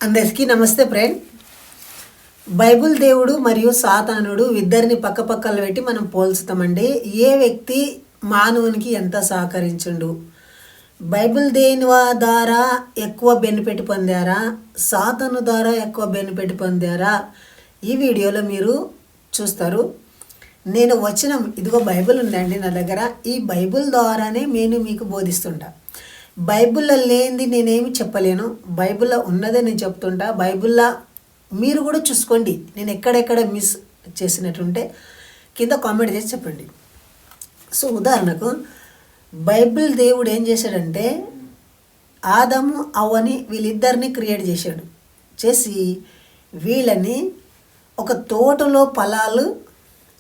అందరికీ నమస్తే friend. Bible దేవుడు మరియు సాతానుడు ఇద్దరిని పక్కపక్కలు పెట్టి మనం పోల్చుతామండి. ఏ వ్యక్తి మానవునికి ఎంత సహకరించుండు, బైబిల్ దేని ద్వారా ఎక్కువ బెనిఫిట్ పొందారా, సాతాను ద్వారా ఎక్కువ బెనిఫిట్ పొందారా, ఈ వీడియోలో మీరు చూస్తారు. నేను ఇదిగో బైబిల్ ఉందండి నా దగ్గర. ఈ బైబిల్ ద్వారానే నేను మీకు బోధిస్తుంటా. బైబిల్లో లేనిది నేనేమి చెప్పలేను, బైబిల్లో ఉన్నదే నేను చెప్తుంటా. బైబిల్లో మీరు కూడా చూసుకోండి, నేను ఎక్కడెక్కడ మిస్ చేసినట్టుంటే కింద కామెంట్ చేసి చెప్పండి. సో ఉదాహరణకు బైబిల్ దేవుడు ఏం చేశాడంటే ఆదాము అవ్వని వీళ్ళిద్దరిని క్రియేట్ చేసి వీళ్ళని ఒక తోటలో ఫలాలు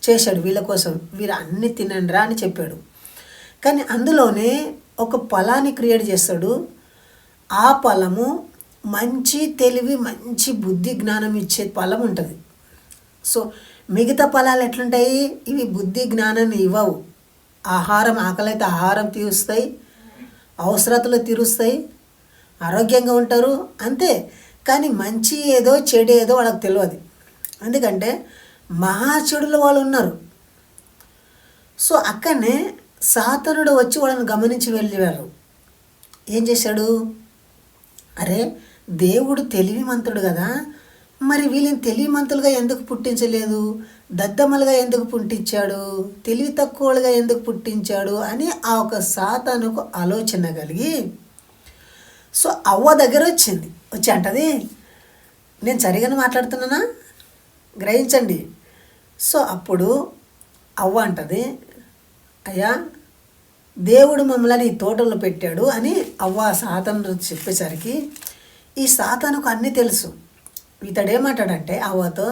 చేశాడు. వీళ్ళ కోసం వీరు అన్ని తినండిరా అని చెప్పాడు. కానీ అందులోనే ఒక ఫలాన్ని క్రియేట్ చేస్తాడు. ఆ ఫలము మంచి తెలివి, మంచి బుద్ధి, జ్ఞానం ఇచ్చే ఫలం ఉంటుంది. సో మిగతా ఫలాలు ఎట్లుంటాయి? ఇవి బుద్ధి జ్ఞానాన్ని ఇవ్వవు. ఆహారం, ఆకలైతే ఆహారం తీరుస్తాయి, అవసరతలు తీరుస్తాయి, ఆరోగ్యంగా ఉంటారు అంతే. కానీ మంచి ఏదో చెడు ఏదో వాళ్ళకి తెలియదు. ఎందుకంటే మహా చెడులో వాళ్ళు ఉన్నారు. సో అక్కడనే సాతానుడు వచ్చి వాళ్ళని గమనించి వెళ్ళేవారు. ఏం చేశాడు? అరే దేవుడు తెలివిమంతుడు కదా, మరి వీళ్ళని తెలివిమంతులుగా ఎందుకు పుట్టించలేదు, దద్దమ్మలుగా ఎందుకు పుట్టించాడు, తెలివి తక్కువలుగా ఎందుకు పుట్టించాడు అని ఆ ఒక సాతానుకు ఆలోచన కలిగి సో అవ్వ దగ్గర వచ్చి అంటది, నేను సరిగానే మాట్లాడుతున్నానా, గ్రహించండి. సో అప్పుడు అవ్వ అంటది, అయ్యా దేవుడు మమ్మల్ని ఈ తోటలో పెట్టాడు అని అవ్వ సాతాను చెప్పేసరికి ఈ సాతానుకు అన్నీ తెలుసు. ఇతడేమంటాడంటే అవ్వతో,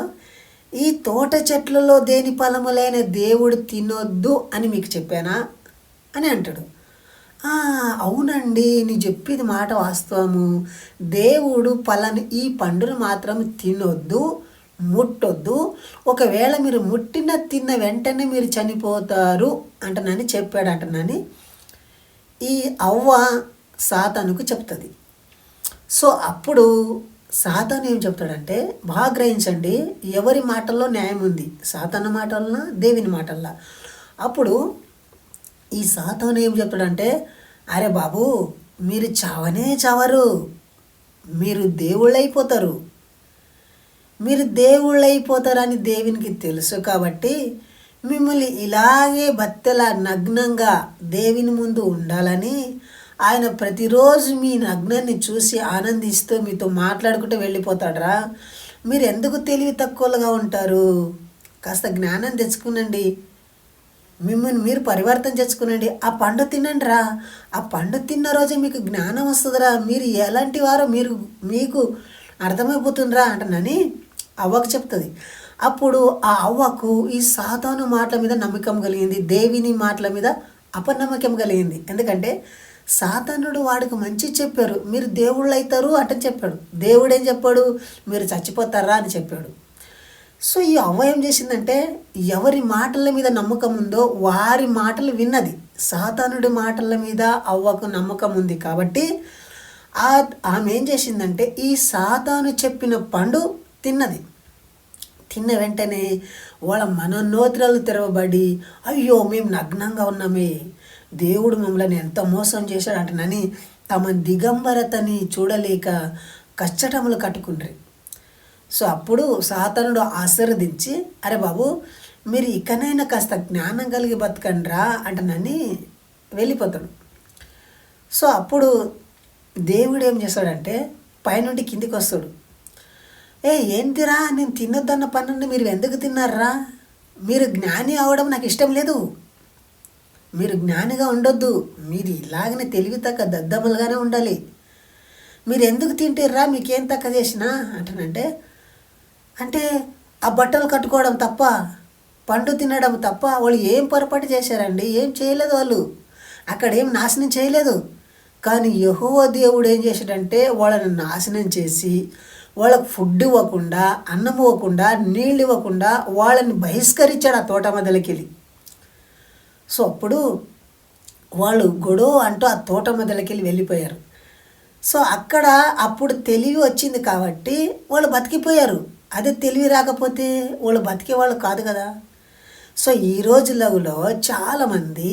ఈ తోట చెట్లలో దేని ఫలములైన దేవుడు తినొద్దు అని మీకు చెప్పానా అని అంటాడు. అవునండి, నీ చెప్పేది మాట వాస్తవము, దేవుడు ఈ పండును మాత్రం తినొద్దు, ముట్టొద్దు, ఒకవేళ మీరు తిన్న వెంటనే మీరు చనిపోతారు అంటనని చెప్పాడంటనని ఈ అవ్వ సాతానుకు చెప్తుంది. సో అప్పుడు సాతాను ఏం చెప్తాడంటే, బాగా గ్రహించండి, ఎవరి మాటల్లో న్యాయం ఉంది, సాతాను మాటల్లో దేవుని మాటల్లో. అప్పుడు ఈ సాతాను ఏం చెప్తాడంటే, అరే బాబు, మీరు చావనే చావరు, మీరు దేవుళ్ళైపోతారు, మీరు దేవుళ్ళైపోతారని దేవునికి తెలుసు. కాబట్టి మిమ్మల్ని ఇలాగే బత్తెలా నగ్నంగా దేవుని ముందు ఉండాలని ఆయన ప్రతిరోజు మీ నగ్నాన్ని చూసి ఆనందిస్తూ మీతో మాట్లాడుకుంటూ వెళ్ళిపోతాడరా. మీరు ఎందుకు తెలివి తక్కువగా ఉంటారు? కాస్త జ్ఞానం తెచ్చుకునండి, మిమ్మల్ని మీరు పరివర్తన తెచ్చుకునండి, ఆ పండు తినండి రా, ఆ పండు తిన్న రోజే మీకు జ్ఞానం వస్తుందిరా, మీరు ఎలాంటి వారో మీకు అర్థమైపోతుందిరా అంటనని అవ్వకు చెప్తుంది. అప్పుడు ఆ అవ్వకు ఈ సాతాను మాటల మీద నమ్మకం కలిగింది, దేవుని మాటల మీద అపనమ్మకం కలిగింది. ఎందుకంటే సాతానుడు వాడికి మంచి చెప్పారు, మీరు దేవుళ్ళు అవుతారు అంటే చెప్పాడు. దేవుడు ఏం చెప్పాడు? మీరు చచ్చిపోతారా అని చెప్పాడు. సో ఈ అవ్వ ఏం చేసిందంటే, ఎవరి మాటల మీద నమ్మకం ఉందో వారి మాటలు విన్నది. సాతానుడి మాటల మీద అవ్వకు నమ్మకం ఉంది కాబట్టి ఆమె ఏం చేసిందంటే ఈ సాతాను చెప్పిన పండు తిన్నది. తిన్న వెంటనే వాళ్ళ మనోనేత్రాలు తెరవబడి, అయ్యో మేము నగ్నంగా ఉన్నామే, దేవుడు మమ్మల్ని ఎంత మోసం చేశాడంటనని తమ దిగంబరతని చూడలేక కచ్చటములు కట్టుకుండ్రి. సో అప్పుడు సాతానుడు ఆశీర్వదించి, అరే బాబు, మీరు ఇకనైనా కాస్త జ్ఞానం కలిగి బతకండ్రా అంటనని వెళ్ళిపోతాడు. సో అప్పుడు దేవుడు ఏం చేస్తాడంటే పైనుండి కిందికి వస్తాడు. ఏంటిరా, నేను తినొద్దన్న పనుని మీరు ఎందుకు తిన్నారా? మీరు జ్ఞాని అవడం నాకు ఇష్టం లేదు, మీరు జ్ఞానిగా ఉండొద్దు, మీరు ఇలాగనే తెలివి తక్క దద్దమ్మలుగానే ఉండాలి, మీరు ఎందుకు తింటారా, మీకేం తక్కువ చేసినా అంటే ఆ బట్టలు కట్టుకోవడం తప్ప, పండు తినడం తప్ప వాళ్ళు ఏం పొరపాటు చేశారండి? ఏం చేయలేదు, వాళ్ళు అక్కడ ఏం నాశనం చేయలేదు. కానీ యెహోవా దేవుడు ఏం చేశాడంటే వాళ్ళని నాశనం చేసి వాళ్ళకు ఫుడ్ ఇవ్వకుండా, అన్నం ఇవ్వకుండా, నీళ్ళు ఇవ్వకుండా వాళ్ళని బహిష్కరించాడు ఆ తోట మధ్యలోకి వెళ్ళి. సో అప్పుడు వాళ్ళు గొడవ అంటూ ఆ తోట మధ్యలోకి వెళ్ళిపోయారు. సో అక్కడ అప్పుడు తెలివి వచ్చింది కాబట్టి వాళ్ళు బతికిపోయారు. అదే తెలివి రాకపోతే వాళ్ళు బతికేవాళ్ళు కాదు కదా. సో ఈ రోజులలో చాలామంది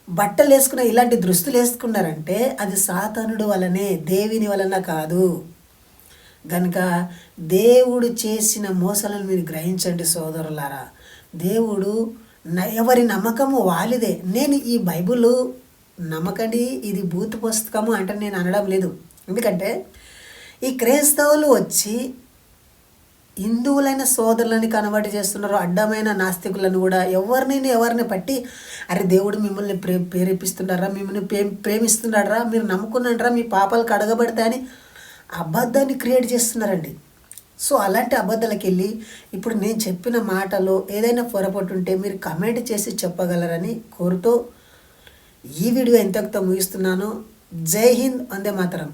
బట్టలు వేసుకున్న ఇలాంటి దుస్తులు వేసుకున్నారంటే అది సాతానుడు వలనే, దేవుని వలన కాదు. గనుక దేవుడు చేసిన మోసాలను మీరు గ్రహించండి సోదరులారా. దేవుడు ఎవరి నమ్మకము వాలిదే. నేను ఈ బైబిల్ నమ్మకండి, ఇది బూతు పుస్తకము అంటే నేను అనడం లేదు. ఎందుకంటే ఈ క్రైస్తవులు వచ్చి హిందువులైన సోదరులని కనబడి చేస్తున్నారు. అడ్డమైన నాస్తికులను కూడా ఎవరిని పట్టి అరే దేవుడు మిమ్మల్ని ప్రేరేపిస్తున్నారా, మిమ్మల్ని ప్రేమిస్తున్నారా, మీరు నమ్ముకున్నారా, మీ పాపాలు కడగబడతాయని అబద్ధాన్ని క్రియేట్ చేస్తున్నారండి. సో అలాంటి అబద్ధాలకు వెళ్ళి ఇప్పుడు నేను చెప్పిన మాటలో ఏదైనా పొరపాటు ఉంటే మీరు కమెంట్ చేసి చెప్పగలరని కోరుతూ ఈ వీడియో ఎంతటితో ముగిస్తున్నాను. జై హింద్, వందే మాతరం.